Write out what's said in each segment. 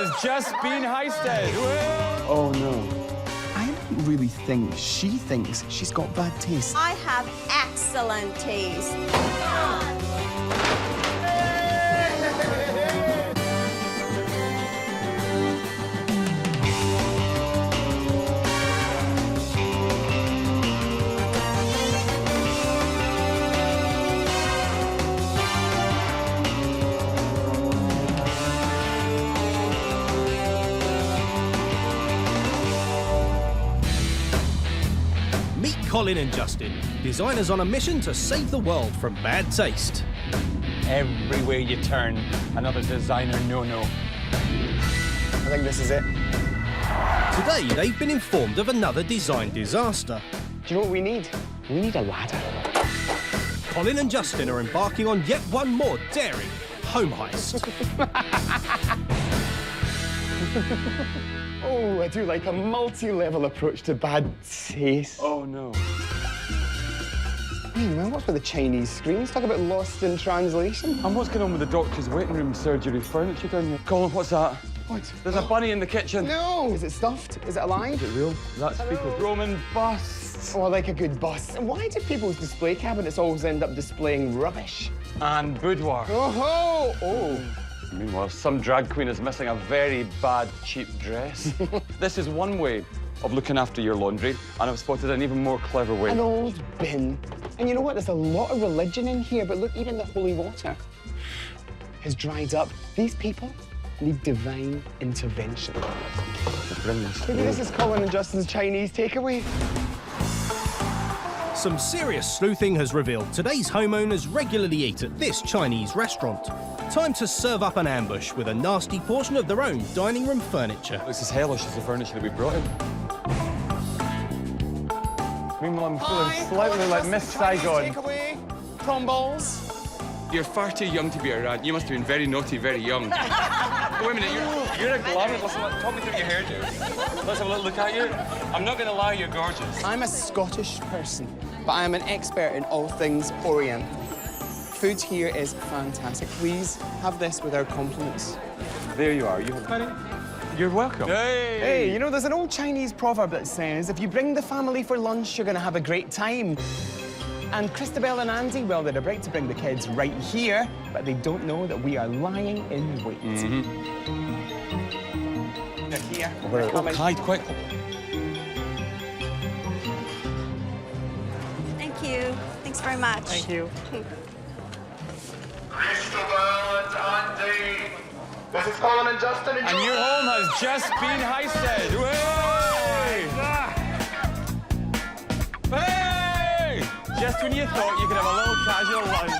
has just been heisted. Oh, no. I don't really think she thinks she's got bad taste. I have excellent taste. Colin and Justin, designers on a mission to save the world from bad taste. Everywhere you turn, another designer no-no. I think this is it. Today, they've been informed of another design disaster. Do you know what we need? We need a ladder. Colin and Justin are embarking on yet one more daring home heist. Oh, I do like a multi-level approach to bad taste. Oh, no. Hey, man, what's with the Chinese screens? Talk about lost in translation. And what's going on with the doctor's waiting room surgery furniture down here? Colin, what's that? What? There's a bunny in the kitchen. No! Is it stuffed? Is it alive? Is it real? That's people's Roman busts. Oh, I like a good bust. And why do people's display cabinets always end up displaying rubbish? And boudoir. Oh-ho! Oh. Meanwhile, some drag queen is missing a very bad, cheap dress. This is one way of looking after your laundry, and I've spotted an even more clever way. An old bin. And you know what? There's a lot of religion in here, but look, even the holy water has dried up. These people need divine intervention. Maybe this is Colin and Justin's Chinese takeaway. Some serious sleuthing has revealed today's homeowners regularly eat at this Chinese restaurant. Time to serve up an ambush with a nasty portion of their own dining room furniture. Looks as hellish as the furniture that we brought in. Meanwhile, I'm feeling slightly like Miss Saigon. Takeaway. Prawn balls. You're far too young to be a rat. You must have been very naughty, very young. Wait a minute, you're a glamour. Listen, talk me through your hairdo. Let's have a little look at you. I'm not going to lie, you're gorgeous. I'm a Scottish person, but I am an expert in all things Orient. Food here is fantastic. Please have this with our compliments. There you are. You have... You're welcome. Hey, you know, there's an old Chinese proverb that says, if you bring the family for lunch, you're going to have a great time. And Christabel and Andy, well, they're about to bring the kids right here, but they don't know that we are lying in wait. They're here. Oh, hide quick. Thank you. Thanks very much. Thank you. Christabel and Andy. This is Colin and Justin. And your home has just been heisted. Hey! Just when you thought you could have a little casual lunch.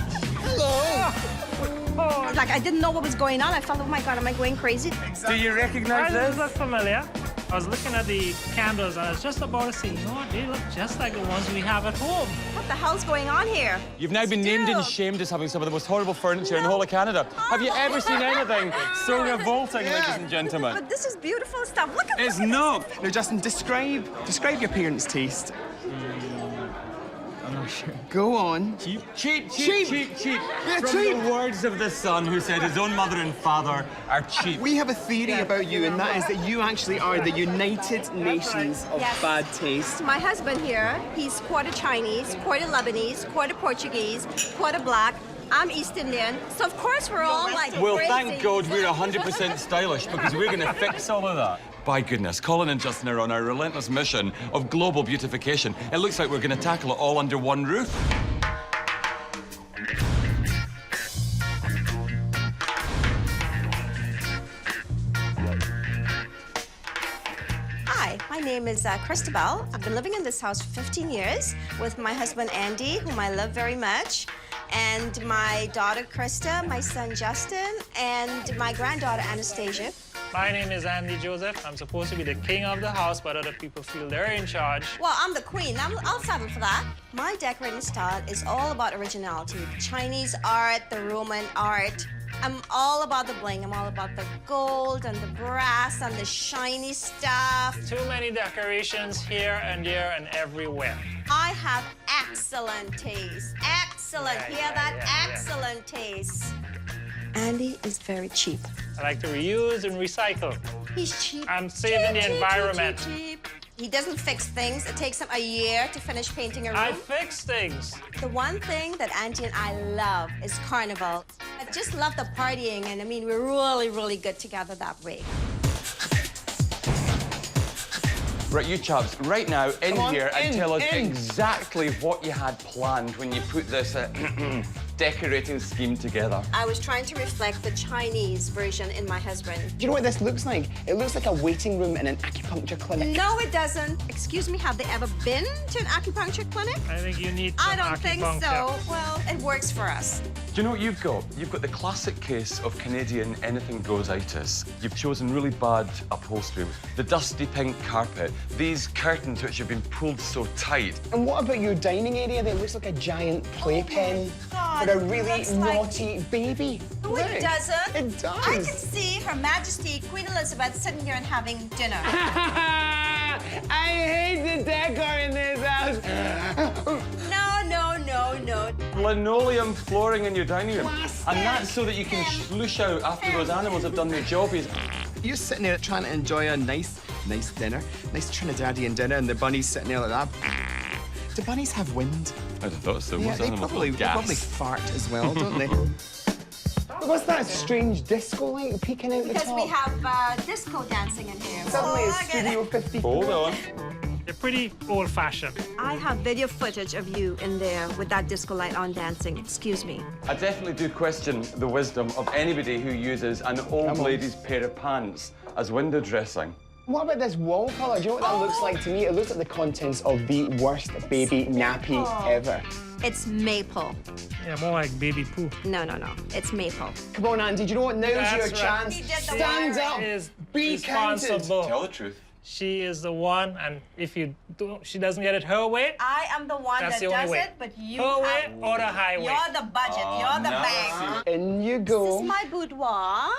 Oh, like, I didn't know what was going on. I felt, oh my God, am I going crazy? Do you recognize Does this? look familiar? I was looking at the candles and I was just about to say, you know what, they look just like the ones we have at home. What the hell's going on here? You've now been named and shamed as having some of the most horrible furniture in the whole of Canada. Have you ever seen anything so revolting, ladies and gentlemen? But this is beautiful stuff. Look at It's this. not. Now, Justin, describe your parents' taste. I'm not sure. Go on. Cheap. From cheap. the words of the son who said his own mother and father are cheap. We have a theory about you, and that is that you actually are the United Nations of Yes. bad taste. My husband here, he's quarter Chinese, quarter Lebanese, quarter Portuguese, quarter black. I'm East Indian, so of course we're all like Well, crazy. thank God we're 100% stylish because we're going to fix all of that. By goodness, Colin and Justin are on our relentless mission of global beautification. It looks like we're going to tackle it all under one roof. Hi, my name is Christabel. I've been living in this house for 15 years with my husband Andy, whom I love very much, and my daughter Krista, my son Justin, and my granddaughter Anastasia. My name is Andy Joseph. I'm supposed to be the king of the house, but other people feel they're in charge. Well, I'm the queen. I'll settle for that. My decorating style is all about originality. Chinese art, the Roman art. I'm all about the bling. I'm all about the gold and the brass and the shiny stuff. Too many decorations here and there and everywhere. I have excellent taste. Excellent. Yeah, Hear yeah, that? yeah, yeah. Excellent taste. Andy is very cheap. I like to reuse and recycle. He's cheap. I'm saving the environment. Cheap. He doesn't fix things. It takes him a year to finish painting a room. I fix things. The one thing that Auntie and I love is Carnival. I just love the partying, and I mean, we're really, really good together that way. Right, you chaps, right now, in Come on, here and tell us in. exactly what you had planned when you put this decorating scheme together. I was trying to reflect the Chinese version in my husband. Do you know what this looks like? It looks like a waiting room in an acupuncture clinic. No, it doesn't. Excuse me, have they ever been to an acupuncture clinic? I think you need I some don't think acupuncture. so. Well, it works for us. Do you know what you've got? You've got the classic case of Canadian anything-goes-itis. You've chosen really bad upholstery, the dusty pink carpet, these curtains which have been pulled so tight. And what about your dining area that looks like a giant playpen God, for a really looks like- naughty baby? No, it Look, doesn't. It does. I can see Her Majesty Queen Elizabeth sitting here and having dinner. I hate the decor in this house. No, no, no, no. Linoleum flooring in your dining room. Plastic. And that's so that you can sloosh out after those animals have done their jobbies. You're sitting there trying to enjoy a nice dinner, nice Trinidadian dinner, and the bunny's sitting there like that. Do bunnies have wind? I'd have thought so. Yeah, Most they animals probably, love they gas. probably fart as well, don't they? What's that strange disco light peeking out the Because top? we have disco dancing in here. Suddenly it's Look at Studio it. 50. Hold on. You're pretty old-fashioned. I have video footage of you in there with that disco light on dancing. Excuse me. I definitely do question the wisdom of anybody who uses an old Come on. lady's pair of pants as window dressing. What about this wall colour? Do you know what that looks like to me? It looks like the contents of the worst baby nappy ever. It's maple. Yeah, more like baby poo. No, no, no. It's maple. Come on, Andy, do you know what? Now's That's your right. chance. He did the Stand work. up. Is Be counted. responsible. Tell the truth. She is the one, and if you don't, she doesn't get it her way, I am the one that's that the only does way. it, but you Her way have... or the highway. You're the budget. You're the now I bank. In you This go. is my boudoir.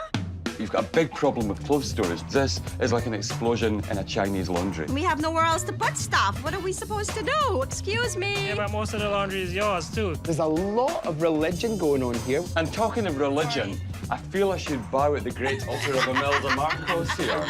You've got a big problem with clothes storage. This is like an explosion in a Chinese laundry. We have nowhere else to put stuff. What are we supposed to do? Excuse me. Yeah, but most of the laundry is yours, too. There's a lot of religion going on here. And talking of religion, I feel I should bow at the great altar of Imelda Marcos here.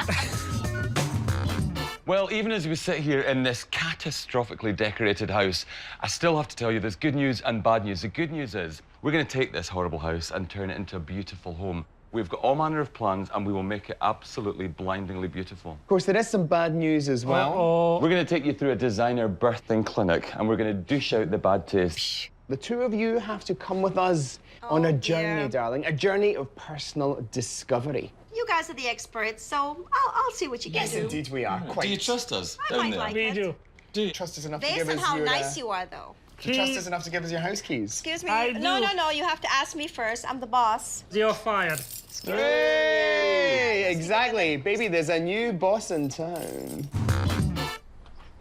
Well, even as we sit here in this catastrophically decorated house, I still have to tell you there's good news and bad news. The good news is we're going to take this horrible house and turn it into a beautiful home. We've got all manner of plans, and we will make it absolutely blindingly beautiful. Of course, there is some bad news as well. Oh, We're going to take you through a designer birthing clinic, and we're going to dish out the bad taste. The two of you have to come with us on a journey, dear. darling. A journey of personal discovery. You guys are the experts, so I'll see what you can Yes, do. indeed we are. Quite. Do you trust us I might like we it. do. Do you? Trust us enough to Based give on us how your... nice you are, though. you trust us enough to give us your house keys? Excuse me. I No, do. no, no. You have to ask me first. I'm the boss. You're fired. Hey, exactly. Baby, there's a new boss in town.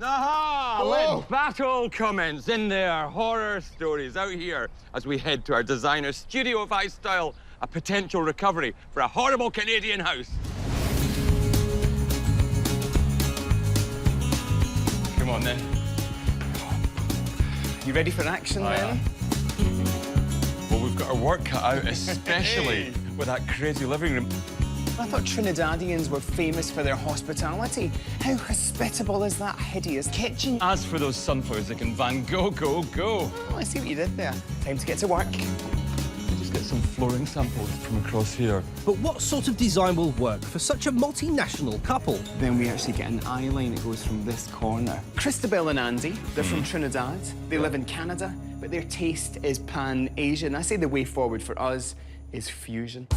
Aha! Hello. Let battle commence in there. Horror stories out here as we head to our designer studio of Heist style, a potential recovery for a horrible Canadian house. Come on then. You ready for action, then? Well, we've got our work cut out, especially with that crazy living room. I thought Trinidadians were famous for their hospitality. How hospitable is that hideous kitchen? As for those sunflowers, they can Van Gogh, go. Oh, I see what you did there. Time to get to work. Just get some flooring samples from across here. But what sort of design will work for such a multinational couple? Then we actually get an eye line that goes from this corner. Christabel and Andy, they're from Trinidad. They live in Canada, but their taste is pan-Asian. I say the way forward for us is fusion.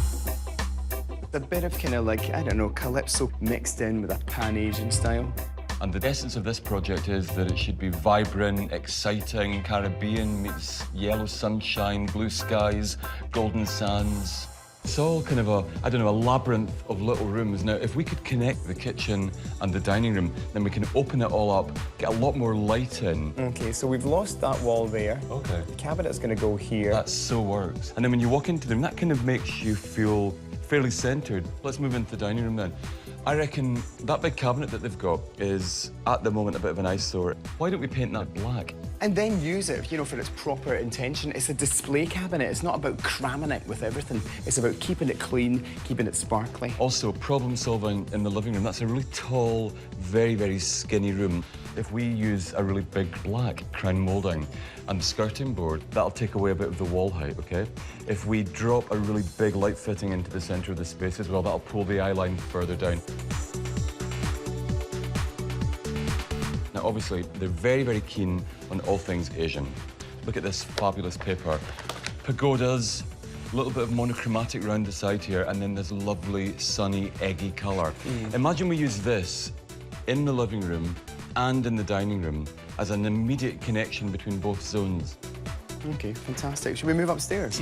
A bit of kind of like, I don't know, calypso mixed in with a pan-Asian style. And the essence of this project is that it should be vibrant, exciting, Caribbean meets yellow sunshine, blue skies, golden sands. It's all kind of a, I don't know, a labyrinth of little rooms. Now, if we could connect the kitchen and the dining room, then we can open it all up, get a lot more light in. Okay, so we've lost that wall there. Okay. The cabinet's gonna go here. That so works. And then when you walk into the room, that kind of makes you feel fairly centered. Let's move into the dining room then. I reckon that big cabinet that they've got is, at the moment, a bit of an eyesore. Why don't we paint that black? And then use it, you know, for its proper intention. It's a display cabinet. It's not about cramming it with everything. It's about keeping it clean, keeping it sparkly. Also, problem solving in the living room. That's a really tall, very, very skinny room. If we use a really big black crown moulding and skirting board, that'll take away a bit of the wall height, okay? If we drop a really big light fitting into the centre of the space as well, that'll pull the eye line further down. Now, obviously, they're very, very keen on all things Asian. Look at this fabulous paper. Pagodas, a little bit of monochromatic round the side here, and then this lovely, sunny, eggy colour. Imagine we use this in the living room and in the dining room as an immediate connection between both zones. Okay, fantastic. Should we move upstairs?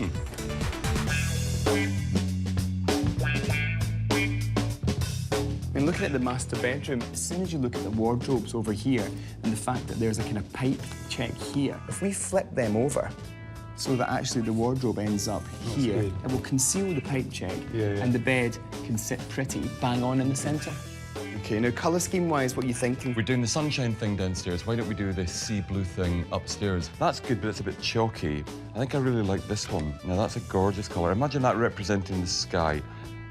I mean, looking at the master bedroom, as soon as you look at the wardrobes over here and the fact that there's a kind of pipe check here, if we flip them over so that actually the wardrobe ends up here, it will conceal the pipe check and the bed can sit pretty bang on in the centre. Okay, now colour scheme-wise, what are you thinking? We're doing the sunshine thing downstairs. Why don't we do the sea blue thing upstairs? That's good, but it's a bit chalky. I think I really like this one. Now, that's a gorgeous colour. Imagine that representing the sky.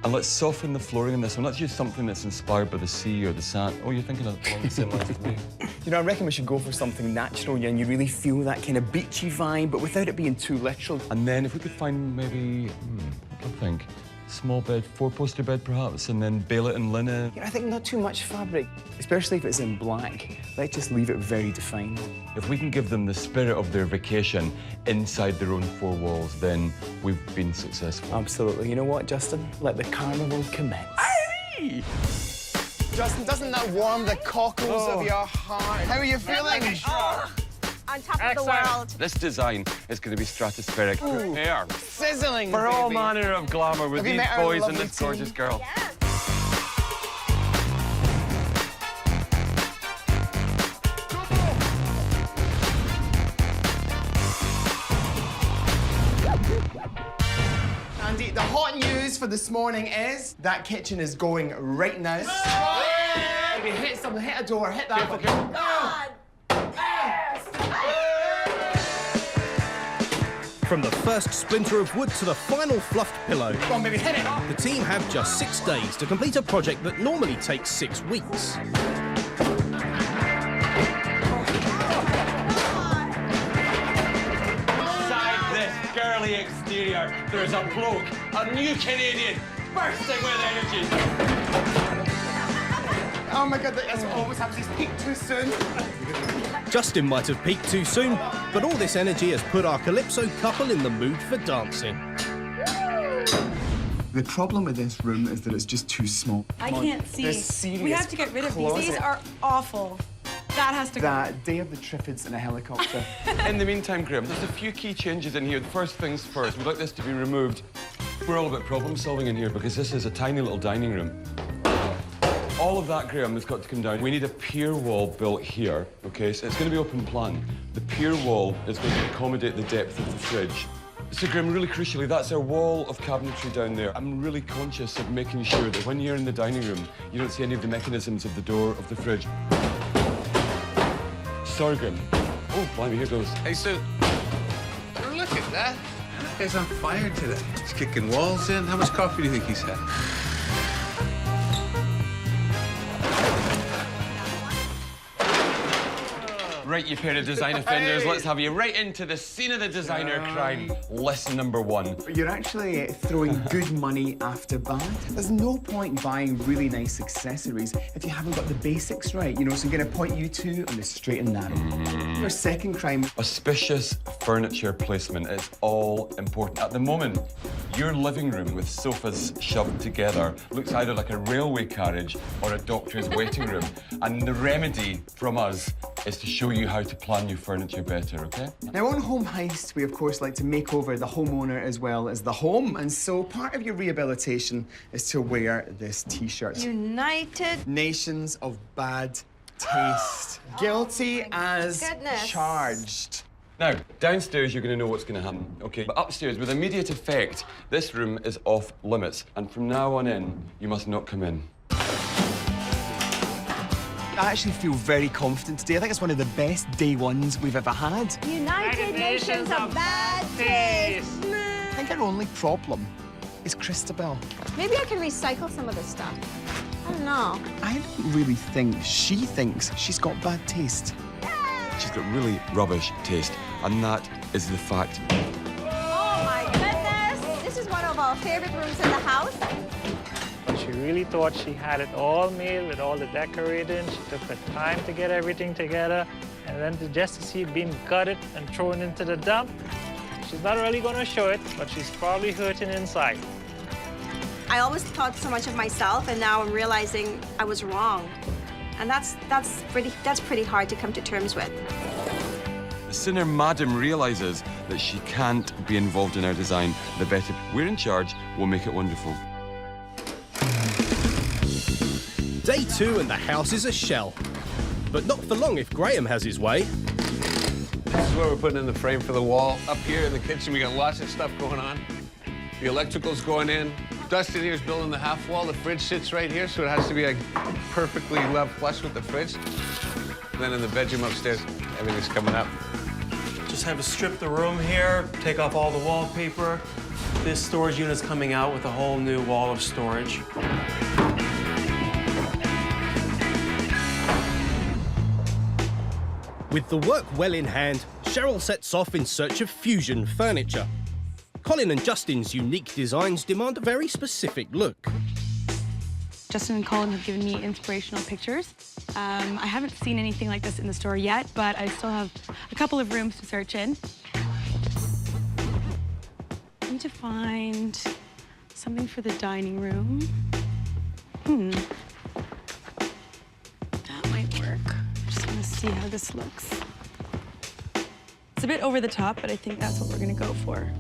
And let's soften the flooring in this one. Let's use something that's inspired by the sea or the sand. Oh, you're thinking along the same lines as me. You know, I reckon we should go for something natural, and you really feel that kind of beachy vibe, but without it being too literal. And then if we could find maybe, what do I think? Small bed, four-poster bed perhaps, and then bail it in linen. You know, I think not too much fabric, especially if it's in black. Let's just leave it very defined. If we can give them the spirit of their vacation inside their own four walls, then we've been successful. Absolutely. You know what, Justin? Let the carnival commence. Aye! Justin, doesn't that warm the cockles of your heart? How are you feeling? On top of the world. This design is going to be stratospheric. Prepare Sizzling, for all baby. manner of glamour with Have you these met our boys and lovely this gorgeous team? girl. Yeah. Andy, the hot news for this morning is that kitchen is going right now. Maybe hit something, hit a door, hit that. God. From the first splinter of wood to the final fluffed pillow, Come on, baby, hit it. the team have just 6 days to complete a project that normally takes 6 weeks. Inside this girly exterior, there's a bloke, a new Canadian, bursting with energy. Oh my God, that's what always happens. He's peaked too soon. Justin might have peaked too soon, but all this energy has put our Calypso couple in the mood for dancing. The problem with this room is that it's just too small. I can't see. There's serious We have to get rid of these. closet. These are awful. That has to go. That Day of the Triffids in a helicopter. In the meantime, Graham, there's a few key changes in here. The first things first, we'd like this to be removed. We're all about problem solving in here because this is a tiny little dining room. All of that, Graham, has got to come down. We need a pier wall built here, okay? So it's going to be open plan. The pier wall is going to accommodate the depth of the fridge. So, Graham, really crucially, that's our wall of cabinetry down there. I'm really conscious of making sure that when you're in the dining room, you don't see any of the mechanisms of the door of the fridge. Sorry, Graham. Oh, blimey, here goes. Hey, so, look at that. That guy's on fire today. He's kicking walls in. How much coffee do you think he's had? Right, you pair of design offenders, let's have you right into the scene of the designer crime. Lesson number 1. You're actually throwing good money after bad. There's no point buying really nice accessories if you haven't got the basics right, you know, so I'm going to point you two on the straight and narrow. Your second crime. Auspicious furniture placement is all important. At the moment, your living room with sofas shoved together looks either like a railway carriage or a doctor's waiting room. And the remedy from us is to show you how to plan your furniture better, okay? Now, on Home Heist, we of course like to make over the homeowner as well as the home, and so part of your rehabilitation is to wear this T-shirt. United. Nations of bad taste. Guilty as goodness. charged. Now, downstairs, you're going to know what's going to happen, okay? But upstairs, with immediate effect, this room is off limits. And from now on in, you must not come in. I actually feel very confident today. I think it's one of the best day ones we've ever had. United Nations of Bad Taste. I think our only problem is Christabel. Maybe I can recycle some of this stuff. I don't know. I don't really think she thinks she's got bad taste. She's got really rubbish taste, and that is the fact. Oh my goodness! This is one of our favorite rooms in the house. But she really thought she had it all made with all the decorating. She took her time to get everything together. And then just to see it being gutted and thrown into the dump, she's not really going to show it, but she's probably hurting inside. I always thought so much of myself, and now I'm realizing I was wrong. And that's pretty hard to come to terms with. The sooner Madam realizes that she can't be involved in our design, the better. We're in charge, we'll make it wonderful. Day 2 and the house is a shell. But not for long if Graham has his way. This is where we're putting in the frame for the wall. Up here in the kitchen, we got lots of stuff going on. The electrical's going in. Dustin here's building the half wall. The fridge sits right here, so it has to be like perfectly level flush with the fridge. And then in the bedroom upstairs, everything's coming up. Just have to strip the room here, take off all the wallpaper. This storage unit's coming out with a whole new wall of storage. With the work well in hand, Cheryl sets off in search of fusion furniture. Colin and Justin's unique designs demand a very specific look. Justin and Colin have given me inspirational pictures. I haven't seen anything like this in the store yet, but I still have a couple of rooms to search in. I need to find something for the dining room. That might work. Just want to see how this looks. It's a bit over the top, but I think that's what we're going to go for.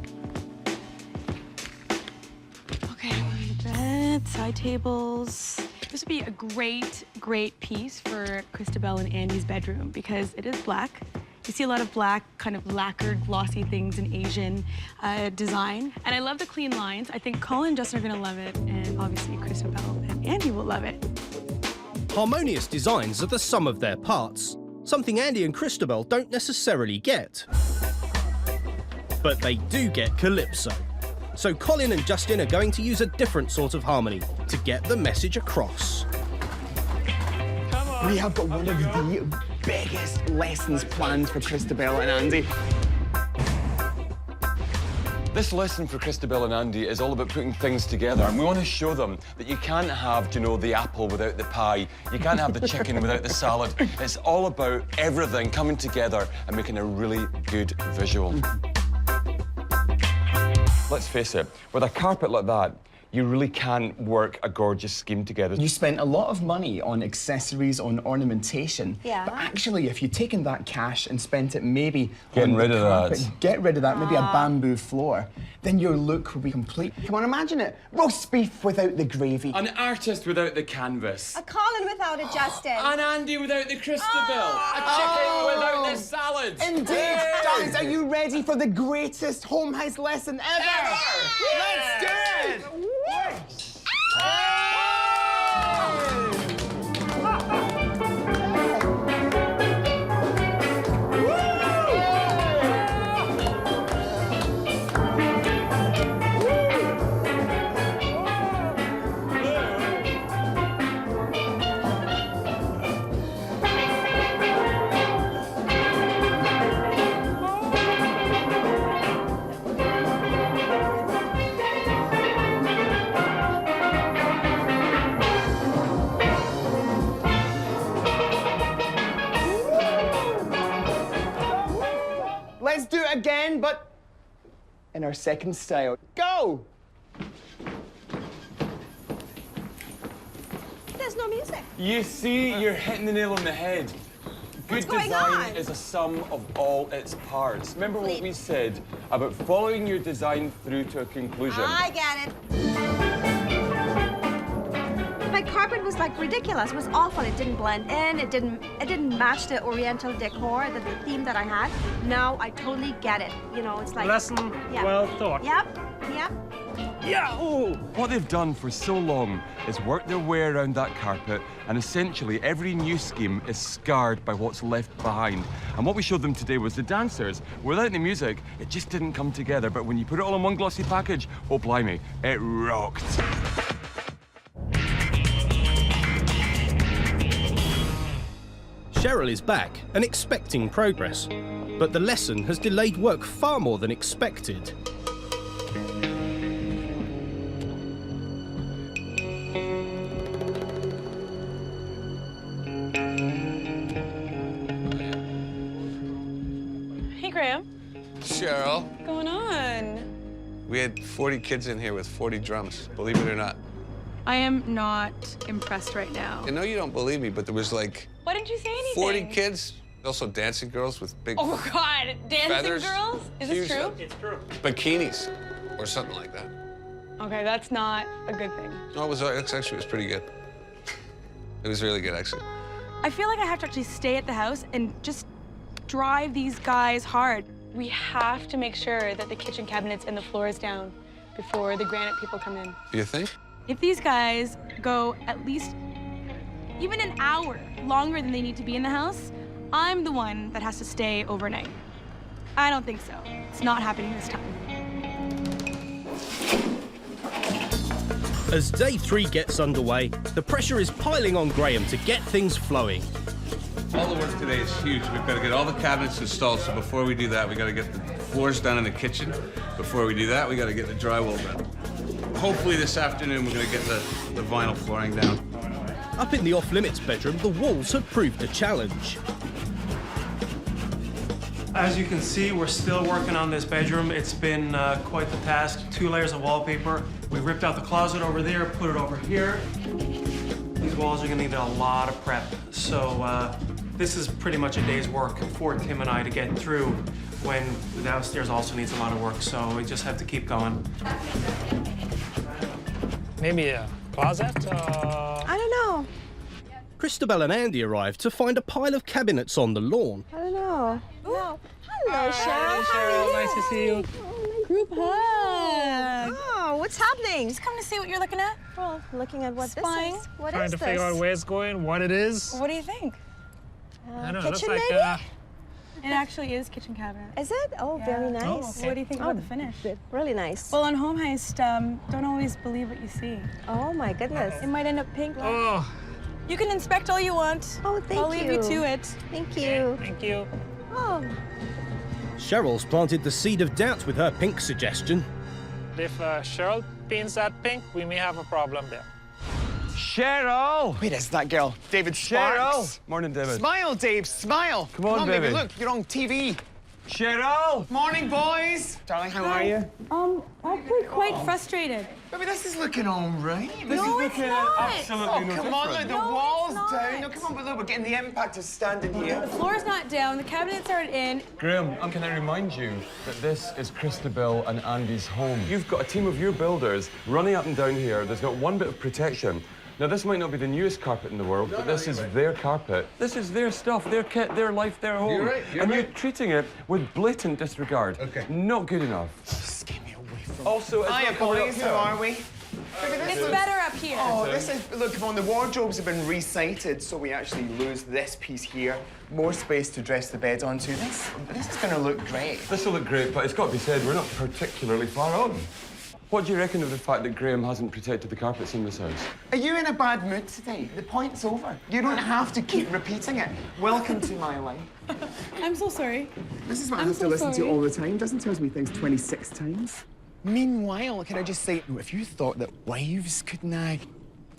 Okay, bed, side tables. This would be a great piece for Christabel and Andy's bedroom because it is black. You see a lot of black, kind of lacquered, glossy things in Asian design. And I love the clean lines. I think Colin and Justin are gonna love it, and obviously Christabel and Andy will love it. Harmonious designs are the sum of their parts, something Andy and Christabel don't necessarily get. But they do get calypso. So Colin and Justin are going to use a different sort of harmony to get the message across. Come on. We have got one of the biggest lessons planned for Christabel and Andy. This lesson for Christabel and Andy is all about putting things together, and we want to show them that you can't have, you know, the apple without the pie. You can't have the chicken without the salad. It's all about everything coming together and making a really good visual. Let's face it, with a carpet like that, you really can work a gorgeous scheme together. You spent a lot of money on accessories, on ornamentation. Yeah. But actually, if you'd taken that cash and spent it maybe Getting on rid the of carpet, that. get rid of that, maybe a bamboo floor, then your look would be complete. Come on, imagine it. Roast beef without the gravy. An artist without the canvas. A Colin without a Justin. An Andy without the Christabel. A chicken without the salad. Indeed, guys, are you ready for the greatest home heist lesson ever? Let's do it! Let's do it again, but in our second style. Go! There's no music. You see, you're hitting the nail on the head. Good What's going design on? is a sum of all its parts. Remember what Please. we said about following your design through to a conclusion? I get it. My carpet was like ridiculous. It was awful. It didn't blend in. It didn't match the Oriental decor, the theme that I had. Now I totally get it. You know, it's like Lesson yeah. well thought. Yep. Yahoo! What they've done for so long is work their way around that carpet, and essentially every new scheme is scarred by what's left behind. And what we showed them today was the dancers. Without the music, it just didn't come together. But when you put it all in one glossy package, oh blimey, it rocked. Cheryl is back and expecting progress, but the lesson has delayed work far more than expected. Hey, Graham. Cheryl, What's going on? we had 40 kids in here with 40 drums, believe it or not. I am not impressed right now. I know you don't believe me, but there was like Why didn't you say anything? 40 kids, also dancing girls with big Oh, God. Dancing feathers. girls? Is this Huge true? It's true. bikinis or something like that. Okay, that's not a good thing. No, it actually was pretty good. It was really good, actually. I feel like I have to actually stay at the house and just drive these guys hard. We have to make sure that the kitchen cabinets and the floor is down before the granite people come in. You think? If these guys go at least even an hour longer than they need to be in the house, I'm the one that has to stay overnight. I don't think so. It's not happening this time. As day 3 gets underway, the pressure is piling on Graham to get things flowing. All the work today is huge. We've got to get all the cabinets installed, so before we do that, we got to get the floors done in the kitchen. Before we do that, we got to get the drywall done. Hopefully this afternoon, we're going to get the vinyl flooring down. Up in the off-limits bedroom, the walls have proved a challenge. As you can see, we're still working on this bedroom. It's been quite the task. 2 layers of wallpaper. We ripped out the closet over there, put it over here. These walls are gonna need a lot of prep. So this is pretty much a day's work for Tim and I to get through when the downstairs also needs a lot of work. So we just have to keep going. Maybe a closet? I don't know. Christabel and Andy arrived to find a pile of cabinets on the lawn. I don't know. No. Hello, Cheryl. Cheryl, nice to see you. Group hug. Oh, what's happening? Just come to see what you're looking at. Well, looking at what Spying. this is. What Trying is to this? figure out where it's going, what it is. What do you think? I don't know, it looks kitchen, like maybe? It actually is kitchen cabinet. Is it? Oh, very nice. Oh, okay. What do you think about the finish? Really nice. Well, on Home Heist, don't always believe what you see. Oh my goodness. It might end up pink. Oh, You can inspect all you want. Oh, thank I'll leave you you. to it. Thank you. thank you. Oh, Cheryl's planted the seed of doubt with her pink suggestion. If Cheryl paints that pink, we may have a problem there. Cheryl! Where is that girl? David Sparks. Morning, David. Smile, Dave, smile. Come on, baby. baby. Look, you're on TV. Cheryl! Morning, boys. Darling, how are you? Actually quite frustrated. Baby, this is looking all right. No, it's not. Oh, come on, look, the wall's it's down. not. No, come on, but look, we're getting the impact of standing here. The floor's not down, the cabinets aren't in. Graham, can I remind you that this is Christabel and Andy's home? You've got a team of your builders running up and down here. There's not one bit of protection. Now, this might not be the newest carpet in the world, but this is their carpet. This is their stuff, their kit, their life, their home. You're right, you're and right. you're treating it with blatant disregard. Okay. Not good enough. Just get me away from Also, it's Hiya, not covered up boys, here. how are we? It's better up here. Oh, this is, look, come on, the wardrobes have been resited, so we actually lose this piece here. More space to dress the bed onto. This is gonna look great. This will look great, but it's got to be said, we're not particularly far on. What do you reckon of the fact that Graham hasn't protected the carpets in this house? Are you in a bad mood today? The point's over. You don't have to keep repeating it. Welcome to my life. I'm so sorry. This is what I I'm have so to listen sorry. to all the time. Doesn't tells me things 26 times. Meanwhile, can I just say, if you thought that wives could nag,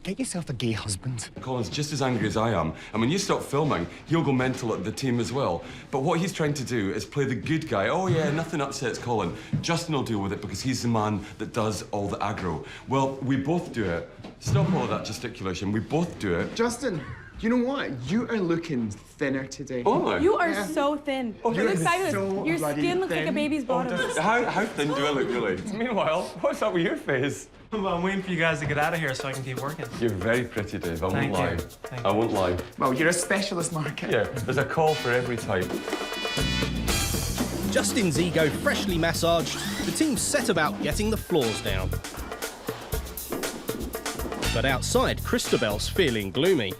get yourself a gay husband. Colin's just as angry as I am, and when you stop filming, he'll go mental at the team as well. But what he's trying to do is play the good guy. Oh yeah, nothing upsets Colin. Justin will deal with it because he's the man that does all the aggro. Well, we both do it. Stop all of that gesticulation. We both do it. Justin, you know what? You are looking thinner today. Oh my. You are so thin. You you're look fabulous. so Your bloody skin looks like a thin. baby's bottom. How thin do I look, really? Meanwhile, what's up with your face? Well, I'm waiting for you guys to get out of here so I can keep working. You're very pretty, Dave. I won't Thank you. lie. Thank I you. won't lie. Well, you're a specialist market. Yeah, there's a call for every type. Justin's ego freshly massaged, the team set about getting the floors down. But outside, Christabel's feeling gloomy.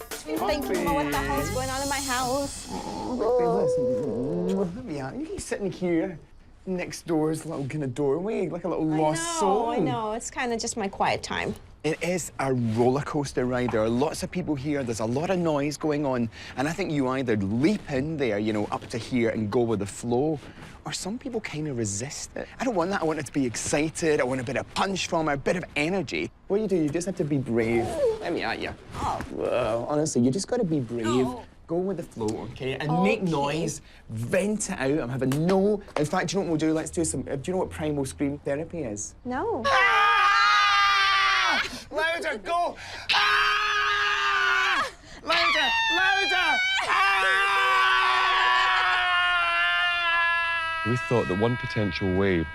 Thinking about what the hell's going on in my house. Listen, yeah, you're sitting here next door's little kind of doorway, like a little lost soul. I know. It's kind of just my quiet time. It is a roller coaster ride. There are lots of people here. There's a lot of noise going on. And I think you either leap in there, you know, up to here and go with the flow, or some people kind of resist it. I don't want that. I want it to be excited. I want a bit of punch from her, a bit of energy. What you just have to be brave. Let me at you. Oh. Well, honestly, you just got to be brave. No. Go with the flow, okay? And make noise, vent it out. I'm having no... In fact, do you know what we'll do? Let's do some... Do you know what primal scream therapy is? No. Ah! Louder, go! Ah! Louder, louder! Ah! We thought that one potential way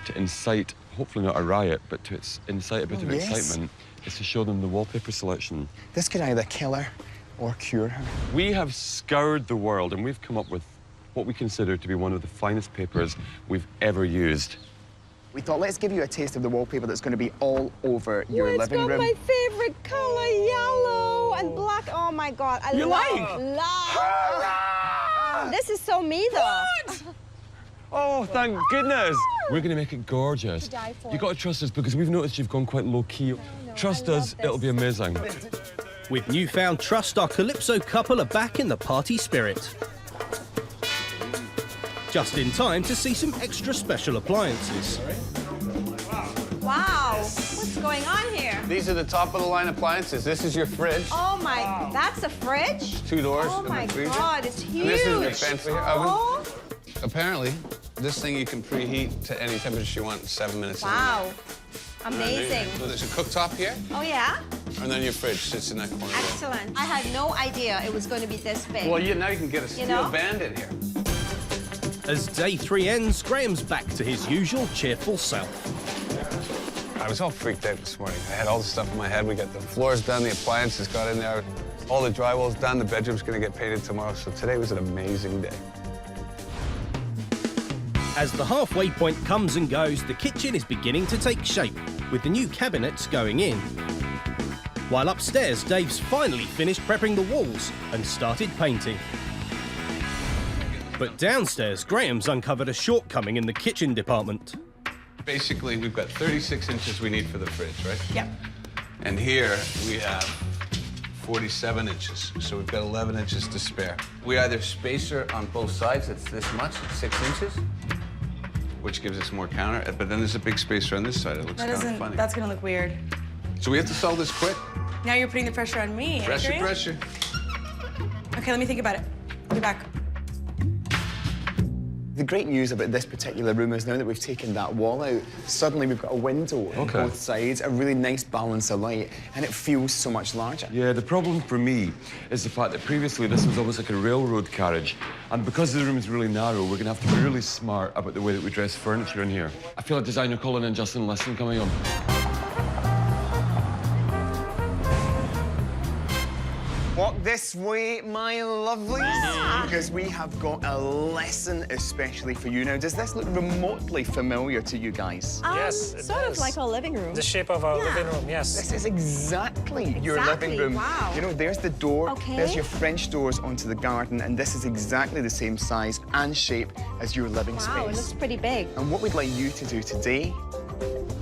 to incite, hopefully not a riot, but to incite a bit of excitement is to show them the wallpaper selection. This could either kill her or cure her. We have scoured the world and we've come up with what we consider to be one of the finest papers we've ever used. We thought, let's give you a taste of the wallpaper that's going to be all over your living room. It's got my favorite color, yellow and black. Oh my God, I love. This is so me, though. Oh, thank goodness. We're going to make it gorgeous. You've got to trust us because we've noticed you've gone quite low-key. Trust us, it'll be amazing. With newfound trust, our Calypso couple are back in the party spirit. Just in time to see some extra special appliances. Wow, what's going on here? These are the top-of-the-line appliances. This is your fridge. Oh my, that's a fridge? 2 doors. Oh in my the freezer. God, it's huge. And this is the fancy oven. Oh. Apparently, this thing you can preheat to any temperature you want in 7 minutes. Wow, amazing. So there's a cooktop here, Oh yeah? and then your fridge sits in that corner. there. Excellent. I had no idea it was going to be this big. Well, now you can get a steel know? band in here. As day 3 ends, Graham's back to his usual cheerful self. I was all freaked out this morning. I had all the stuff in my head. We got the floors done, the appliances got in there, all the drywall's done, the bedroom's gonna get painted tomorrow, so today was an amazing day. As the halfway point comes and goes, the kitchen is beginning to take shape, with the new cabinets going in. While upstairs, Dave's finally finished prepping the walls and started painting. But downstairs, Graham's uncovered a shortcoming in the kitchen department. Basically, we've got 36 inches we need for the fridge, right? Yep. And here we have 47 inches, so we've got 11 inches to spare. We either spacer on both sides, it's this much, it's 6 inches, which gives us more counter, but then there's a big spacer on this side. It looks kind of funny. That's gonna look weird. So we have to solve this quick. Now you're putting the pressure on me, Pressure, Adrian. pressure. Okay, let me think about it. I'll be back. The great news about this particular room is now that we've taken that wall out, suddenly we've got a window on both sides, a really nice balance of light, and it feels so much larger. Yeah, the problem for me is the fact that previously this was almost like a railroad carriage. And because the room is really narrow, we're going to have to be really smart about the way that we dress furniture in here. I feel like designer Colin and Justin lesson coming on. Walk this way, my lovelies, because we have got a lesson especially for you. Now, does this look remotely familiar to you guys? Yes, it Sort of does. like our living room. The shape of our living room, yes. This is exactly your Exactly, living room. wow. You know, there's the door, Okay. there's your French doors onto the garden, and this is exactly the same size and shape as your living Wow, it space. looks pretty big. And what we'd like you to do today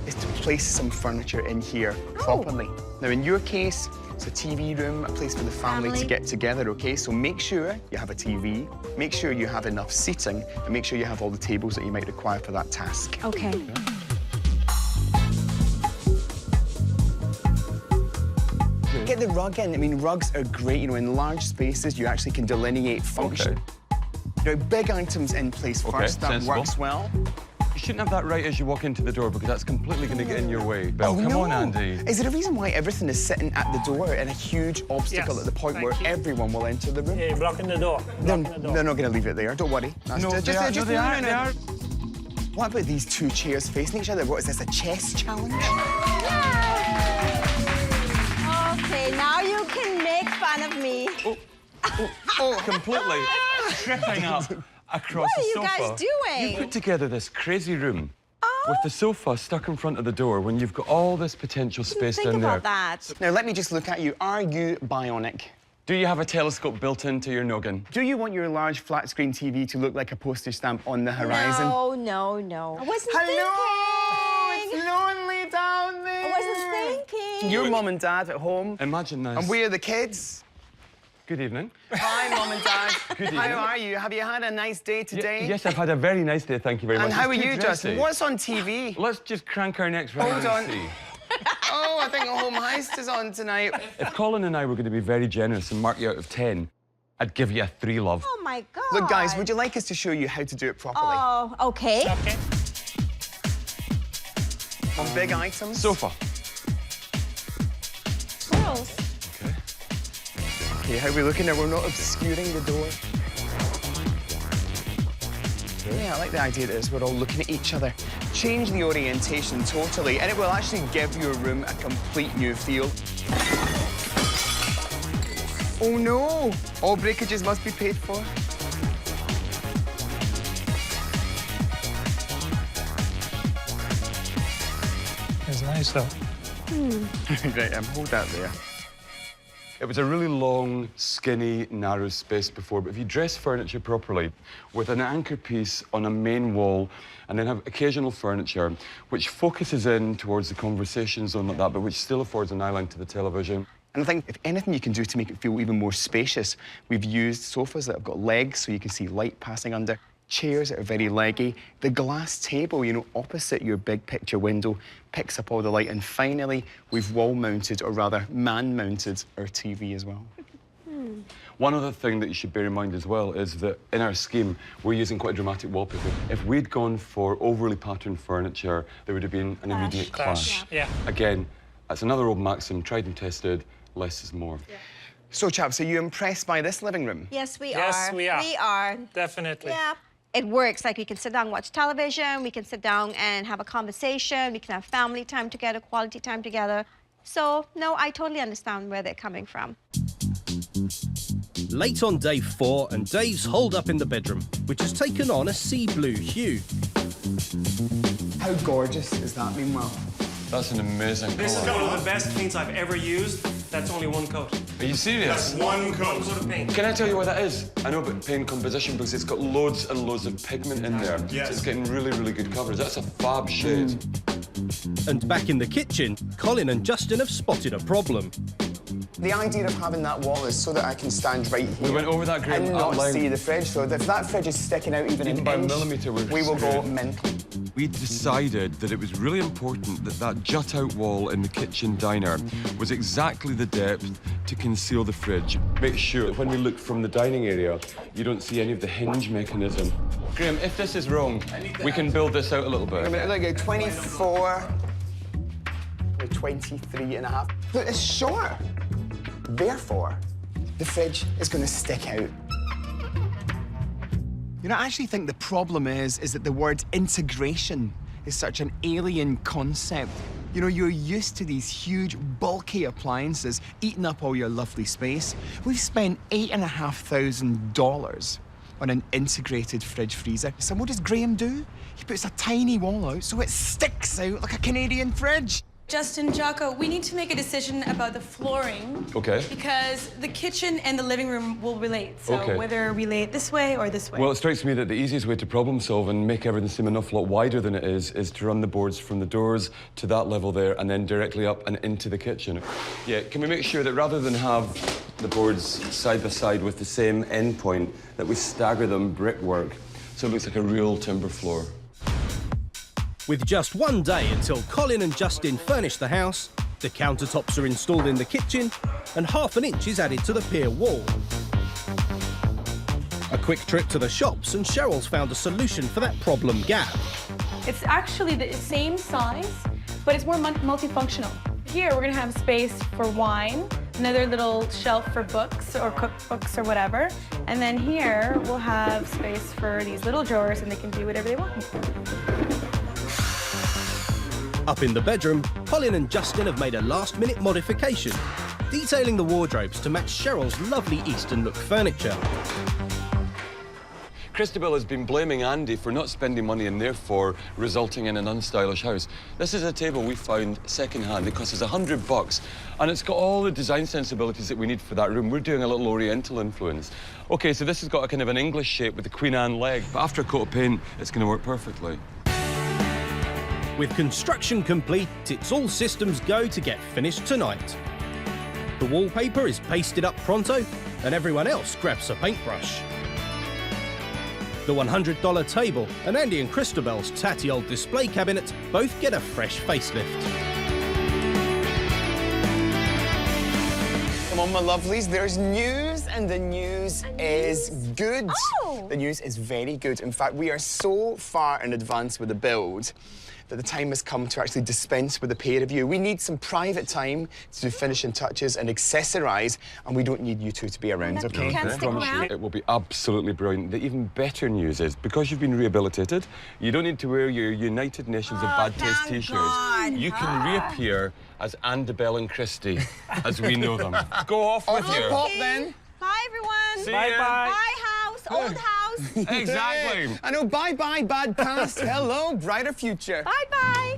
is to place some furniture in here properly. Now, in your case, it's a TV room, a place for the family to get together, okay? So make sure you have a TV, make sure you have enough seating, and make sure you have all the tables that you might require for that task. Okay. Get the rug in. I mean, rugs are great. You know, in large spaces, you actually can delineate function. You know, big items in place first. That sensible. works well. You shouldn't have that right as you walk into the door because that's completely going to get in your way. Belle, come no. on, Andy. Is there a reason why everything is sitting at the door and a huge obstacle Yes, at the point thank where you. everyone will enter the room? Yeah, you're blocking the door. They're Blocking the door. not going to leave it there. Don't worry. That's No, just, they are. No, they are. They are. What about these two chairs facing each other? What is this, a chess challenge? Okay, now you can make fun of me. Completely tripping up across What are the you sofa. guys doing? You put together this crazy room. with the sofa stuck in front of the door when you've got all this potential space Think down there. about that. Now, let me just look at you. Are you bionic? Do you have a telescope built into your noggin? Do you want your large flat-screen TV to look like a postage stamp on the horizon? No, no, no. I wasn't Hello! thinking. It's lonely down there! I wasn't thinking. Your mum and dad at home. Imagine this. And where are the kids? Good evening. Hi, Mum and Dad. Good How evening. are you? Have you had a nice day today? Yes, I've had a very nice day, thank you very much. And how are It's too you, Justin? dressy. What's on TV? Let's just crank our necks right Hold and on. see. Oh, I think Home Heist is on tonight. If Colin and I were going to be very generous and mark you out of 10, I'd give you a 3, love. Oh my God. Look, guys, would you like us to show you how to do it properly? Oh, okay. Okay. On big items? Sofa. Girls. Okay. Okay, how are we looking now? We're not obscuring the door. Yeah, I like the idea that we're all looking at each other. Change the orientation totally, and it will actually give your room a complete new feel. Oh no! All breakages must be paid for. It's nice, though. Right, hold that there. It was a really long, skinny, narrow space before, but if you dress furniture properly, with an anchor piece on a main wall, and then have occasional furniture, which focuses in towards the conversation zone like that, but which still affords an eye line to the television. And I think if anything you can do to make it feel even more spacious, we've used sofas that have got legs so you can see light passing under, chairs that are very leggy, the glass table, you know, opposite your big picture window picks up all the light, and finally, we've wall-mounted, or rather man-mounted, our TV as well. One other thing that you should bear in mind as well is that in our scheme, we're using quite dramatic wallpaper. If we'd gone for overly patterned furniture, there would have been an immediate clash. Yeah. Again, that's another old maxim, tried and tested, less is more. Yeah. So, chaps, are you impressed by this living room? Yes, we Yes, are. we are. We are. Definitely. Yeah. It works. Like, we can sit down and watch television. We can sit down and have a conversation. We can have family time together, quality time together. So, no, I totally understand where they're coming from. Late on day 4, and Dave's holed up in the bedroom, which has taken on a sea blue hue. How gorgeous is that, meanwhile? That's an amazing This is colour. one of the best paints I've ever used. That's only one coat. Are you serious? One coat of paint. Can I tell you what that is? I know about paint composition because it's got loads and loads of pigment in there. Yes. So it's getting really, really good coverage. That's a fab shade. And back in the kitchen, Colin and Justin have spotted a problem. The idea of having that wall is so that I can stand right here. We went over that, Graham, and at not length. see the fridge. So if that fridge is sticking out even an by a inch, millimetre, we're we will go screwed. mental. We decided that it was really important that that jut-out wall in the kitchen diner was exactly the depth to conceal the fridge. Make sure that when we look from the dining area, you don't see any of the hinge mechanism. Graham, if this is wrong, we can build this out a little bit. Look at 24, 23 and a half. Look, it's short. Therefore, the fridge is going to stick out. You know, I actually think the problem is that the word integration is such an alien concept. You know, you're used to these huge, bulky appliances eating up all your lovely space. We've spent $8,500 on an integrated fridge freezer. So what does Graham do? He puts a tiny wall out so it sticks out like a Canadian fridge. Justin, Jocko, we need to make a decision about the flooring. Okay. Because the kitchen and the living room will relate. So Okay. whether we lay it this way or this way. Well, it strikes me that the easiest way to problem solve and make everything seem an awful lot wider than it is to run the boards from the doors to that level there and then directly up and into the kitchen. Yeah, can we make sure that rather than have the boards side by side with the same end point, that we stagger them brickwork so it looks like a real timber floor? With just one day until Colin and Justin furnish the house, the countertops are installed in the kitchen, and ½ an inch is added to the pier wall. A quick trip to the shops, and Cheryl's found a solution for that problem gap. It's actually the same size, but it's more multifunctional. Here, we're gonna have space for wine, another little shelf for books or cookbooks or whatever. And then here, we'll have space for these little drawers, and they can do whatever they want. Up in the bedroom, Colin and Justin have made a last-minute modification, detailing the wardrobes to match Cheryl's lovely Eastern look furniture. Christabel has been blaming Andy for not spending money and therefore resulting in an unstylish house. This is a table we found second-hand. It cost us $100, and it's got all the design sensibilities that we need for that room. We're doing a little Oriental influence. OK, so this has got a kind of an English shape with the Queen Anne leg, but after a coat of paint, it's going to work perfectly. With construction complete, it's all systems go to get finished tonight. The wallpaper is pasted up pronto, and everyone else grabs a paintbrush. The $100 table and Andy and Christabel's tatty old display cabinet both get a fresh facelift. Come on, my lovelies, there's news, and the news is good. Oh. The news is very good. In fact, we are so far in advance with the build that the time has come to actually dispense with the pair of you. We need some private time to do finishing touches and accessorise, and we don't need you two to be around, OK? You can't stick around? It will be absolutely brilliant. The even better news is, because you've been rehabilitated, you don't need to wear your United Nations of Bad Taste thank T-shirts. God. You can reappear as Annabelle and Christie, as we know them. Go off with you. Pop, then. Bye, everyone. See Bye ya. bye. Bye, house. Old house. Exactly. I know, bye-bye, bad past. Hello, brighter future. Bye-bye.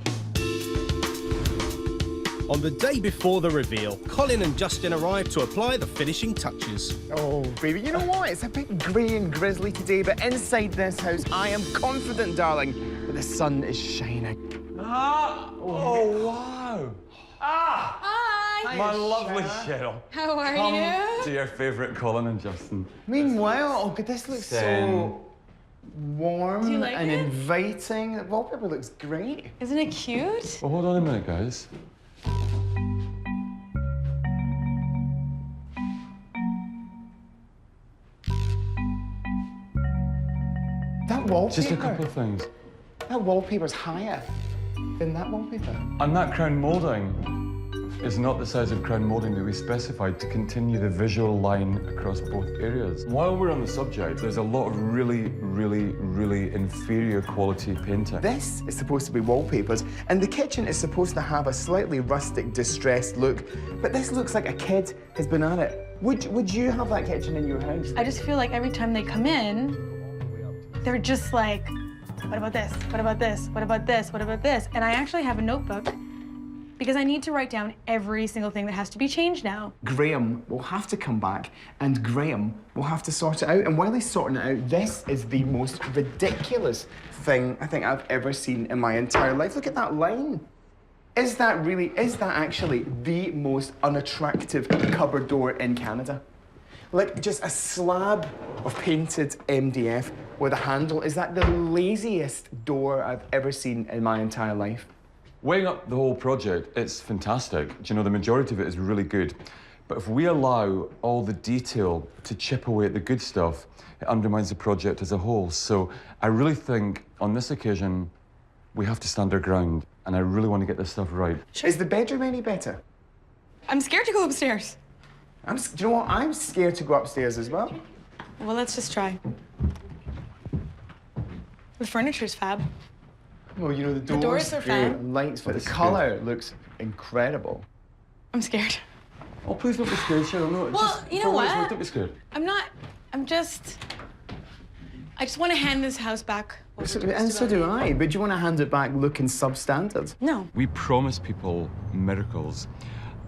On the day before the reveal, Colin and Justin arrive to apply the finishing touches. Oh, baby, you know what? It's a bit grey and grizzly today, but inside this house, I am confident, darling, that the sun is shining. Oh, wow. Hi. My lovely Cheryl. How are Come you? to your favourite Colin and Justin. Meanwhile, oh, God, this looks so warm Do you like and it? inviting. The wallpaper looks great. Isn't it cute? Well, hold on a minute, guys. That wallpaper. Just a couple of things. That wallpaper's higher than that wallpaper. And that crown moulding is not the size of crown moulding that we specified to continue the visual line across both areas. While we're on the subject, there's a lot of really, really, really inferior quality painting. This is supposed to be wallpapers, and the kitchen is supposed to have a slightly rustic, distressed look. But this looks like a kid has been at it. Would you have that kitchen in your house? I just feel like every time they come in, they're just like, what about this? What about this? What about this? What about this? And I actually have a notebook because I need to write down every single thing that has to be changed now. Graham will have to come back, and Graham will have to sort it out. And while he's sorting it out, this is the most ridiculous thing I think I've ever seen in my entire life. Look at that line. Is that actually the most unattractive cupboard door in Canada? Like, just a slab of painted MDF with a handle. Is that the laziest door I've ever seen in my entire life? Weighing up the whole project, it's fantastic. Do you know, the majority of it is really good. But if we allow all the detail to chip away at the good stuff, it undermines the project as a whole. So I really think, on this occasion, we have to stand our ground. And I really want to get this stuff right. Is the bedroom any better? I'm scared to go upstairs. Do you know what? I'm scared to go upstairs as well. Well, let's just try. The furniture's fab. Well, you know, the doors, doors are great, fine. lights, but the That's colour looks incredible. I'm scared. Oh, please don't be scared, Cheryl. No, Well, you know what? Don't be scared. I just want to hand this house back over to And so do Christabel. I, but do you want to hand it back looking substandard? No. We promise people miracles.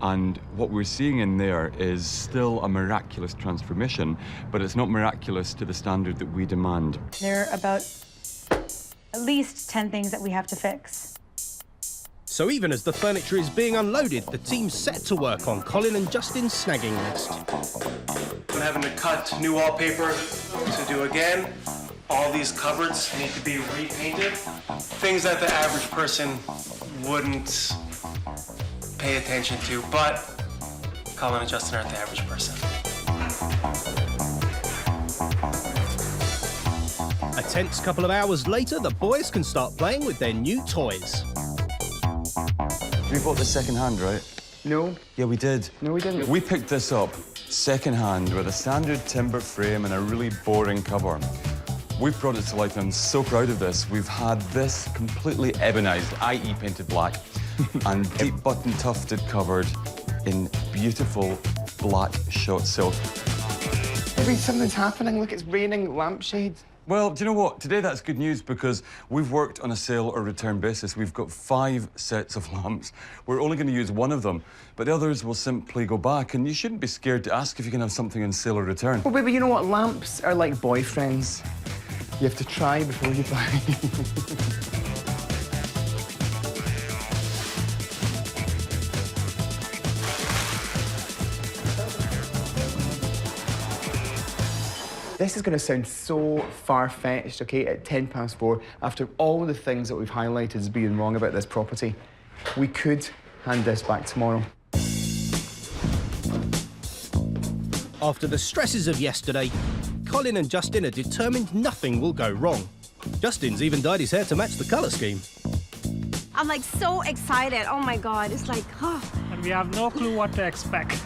And what we're seeing in there is still a miraculous transformation, but it's not miraculous to the standard that we demand. There are about at least 10 things that we have to fix. So even as the furniture is being unloaded, the team's set to work on Colin and Justin's snagging list. I'm having to cut new wallpaper to do again. All these cupboards need to be repainted. Things that the average person wouldn't pay attention to, but Colin and Justin aren't the average person. A tense couple of hours later, the boys can start playing with their new toys. We bought this second-hand, right? No, Yeah, we did. no, we didn't. We picked this up second-hand with a standard timber frame and a really boring cover. We've brought it to life, and I'm so proud of this. We've had this completely ebonized, i.e. painted black, and deep button tufted covered in beautiful black shot silk. Maybe something's happening. Look, it's raining lampshades. Well, do you know what? Today that's good news because we've worked on a sale or return basis. We've got 5 sets of lamps. We're only going to use one of them, but the others will simply go back, and you shouldn't be scared to ask if you can have something on sale or return. Well, baby, you know what? Lamps are like boyfriends. You have to try before you buy. This is going to sound so far-fetched, OK, at 4:10, after all the things that we've highlighted as being wrong about this property. We could hand this back tomorrow. After the stresses of yesterday, Colin and Justin are determined nothing will go wrong. Justin's even dyed his hair to match the colour scheme. I'm like so excited. Oh my God, it's like, oh. And we have no clue what to expect.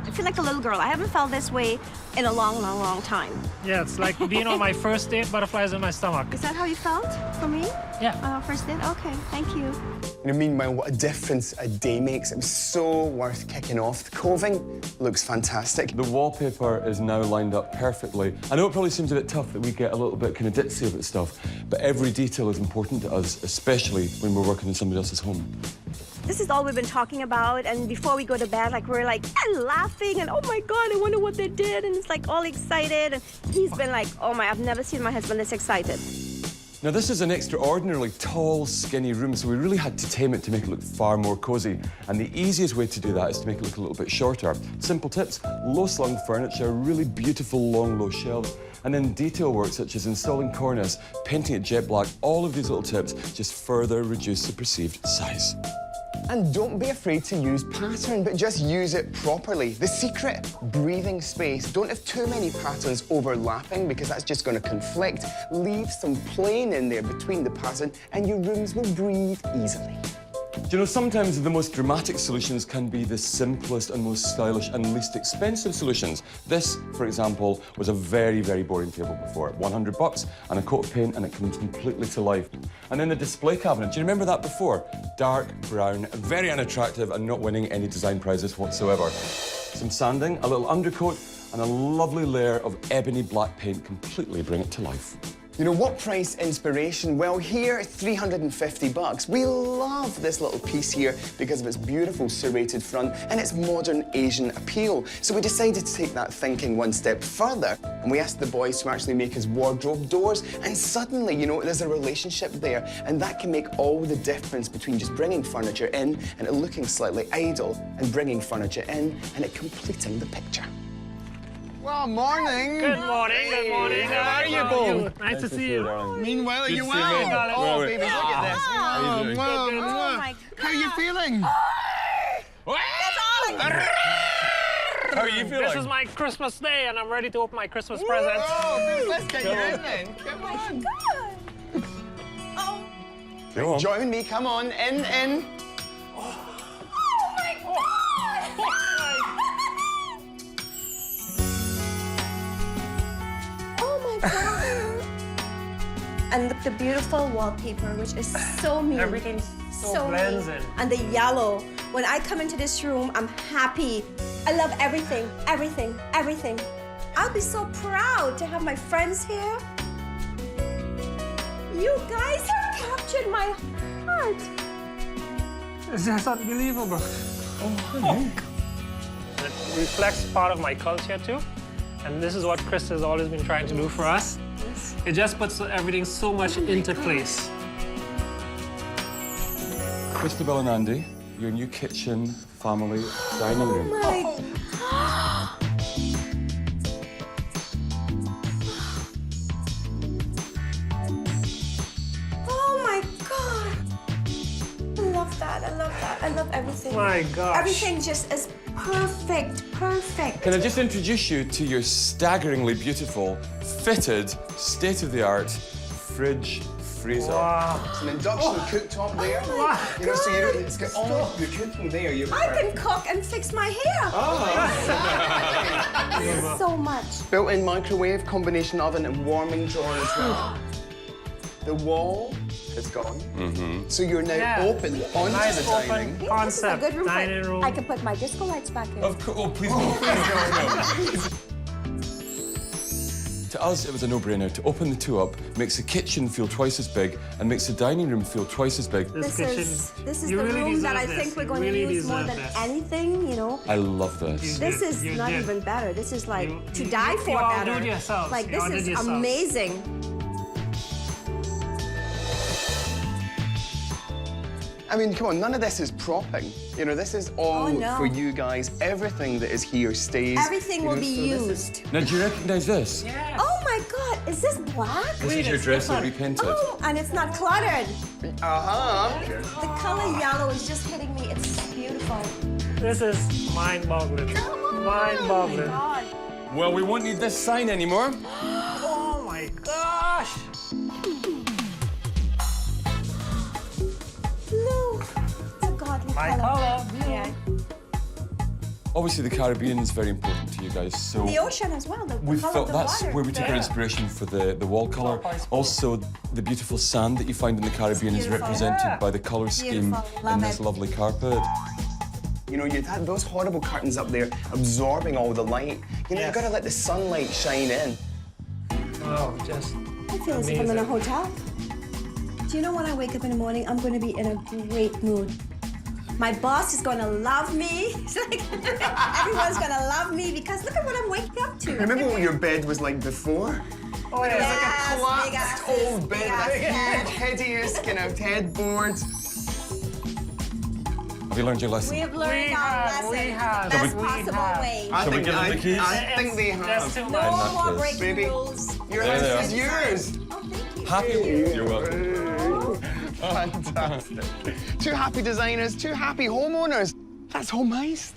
I feel like a little girl. I haven't felt this way in a long, long, long time. Yeah, it's like being on my first date, butterflies in my stomach. Is that how you felt for me? Yeah. First date? Okay, thank you. You know, meanwhile, what a difference a day makes. It was so worth kicking off. The coving looks fantastic. The wallpaper is now lined up perfectly. I know it probably seems a bit tough that we get a little bit kind of ditzy about stuff, but every detail is important to us, especially when we're working in somebody else's home. This is all we've been talking about, and before we go to bed, like we're like laughing and oh my God, I wonder what they did, and it's like all excited, and he's been like, oh my, I've never seen my husband this excited. Now, this is an extraordinarily tall, skinny room, so we really had to tame it to make it look far more cosy. And the easiest way to do that is to make it look a little bit shorter. Simple tips: low-slung furniture, really beautiful long, low shelves, and then detail work such as installing cornice, painting it jet black. All of these little tips just further reduce the perceived size. And don't be afraid to use pattern, but just use it properly. The secret, breathing space. Don't have too many patterns overlapping because that's just going to conflict. Leave some plane in there between the pattern and your rooms will breathe easily. Do you know, sometimes the most dramatic solutions can be the simplest and most stylish and least expensive solutions. This, for example, was a very, very boring table before. $100 and a coat of paint, and it comes completely to life. And then the display cabinet, do you remember that before? Dark brown, very unattractive and not winning any design prizes whatsoever. Some sanding, a little undercoat, and a lovely layer of ebony black paint completely bring it to life. You know, what price inspiration? Well, here, $350. We love this little piece here because of its beautiful serrated front and its modern Asian appeal. So we decided to take that thinking one step further, and we asked the boys to actually make his wardrobe doors, and suddenly, you know, there's a relationship there, and that can make all the difference between just bringing furniture in and it looking slightly idle, and bringing furniture in and it completing the picture. Well, morning. Good morning, good morning. How are you both? Nice to see you. Meanwhile, are you see well? you, darling. Oh, baby, look at this. How you doing? Oh my God. How are you feeling? How are you feeling? This is my Christmas day, and I'm ready to open my Christmas presents. Oh, let's get you in then. Come on. God. Oh. Go on. Join me, come on, in. And look, the beautiful wallpaper, which is so mean. Everything so blends in. And the yellow. When I come into this room, I'm happy. I love everything, everything, everything. I'll be so proud to have my friends here. You guys have captured my heart. It's just unbelievable. It reflects part of my culture too. And this is what Chris has always been trying to do for us. It just puts everything so much into place. Christabel and Andy, your new kitchen, family, dining room. Oh my God. I love that, I love that. I love everything. My gosh. Everything just is perfect, perfect. Can I just introduce you to your staggeringly beautiful, fitted, state-of-the-art fridge freezer? Wow. It's an induction cooktop there. Oh You know, so you don't, it's got all your cooking there. I can cook and fix my hair. Oh. So much. Built-in microwave, combination oven, and warming drawer as well. The wall is gone. So you're now open onto Nice the dining. open This is a concept good room. dining room. I can put my disco lights back in. Of course, oh, please, no, please, no, no. To us, it was a no-brainer. To open the two up makes the kitchen feel twice as big and makes the dining room feel twice as big. This is the room that I think we're going to use more than anything, you know. I love this. This is not even better. This is like to die for better. outdid yourselves. Like You this outdid is yourselves. amazing. I mean, come on, none of this is propping. You know, this is all no. for you guys. Everything that is here stays. Everything will be so this is- used. Now, do you recognise this? Oh my God, is this black? This is your dresser repainted. Oh, and it's not cluttered. Uh-huh. The color yellow is just hitting me. It's beautiful. This is mind-boggling. Mind-boggling. God. Well, we won't need this sign anymore. Oh my gosh! Blue. It's a godly My color. color, blue. Yeah. Obviously, the Caribbean is very important to you guys, so The ocean as well. The we color thought of the that's water. where we took our inspiration for the wall colour. Also, the beautiful sand that you find in the Caribbean is beautiful. represented by the colour scheme Beautiful. Love in this it. lovely carpet. You know, you had those horrible curtains up there absorbing all the light. You know, Yes. you've got to let the sunlight shine in. Oh, just I feel as if I'm in a hotel. Do you know when I wake up in the morning, I'm going to be in a great mood. My boss is going to love me. It's like everyone's going to love me because look at what I'm waking up to. Remember what your bed was like before? oh yeah. Yes, big Collapsed asses, old big bed, asses. hideous kind of headboards. Have you learned your lesson? We have learned our lesson we have, the best we possible have. way. I Shall we think, give them the keys? I think they That's have. too No much. that more case. breaking Baby. rules. Your There house they is yours. Oh, thank you. Happy? You're welcome. Fantastic. Two happy designers, two happy homeowners. That's home heist.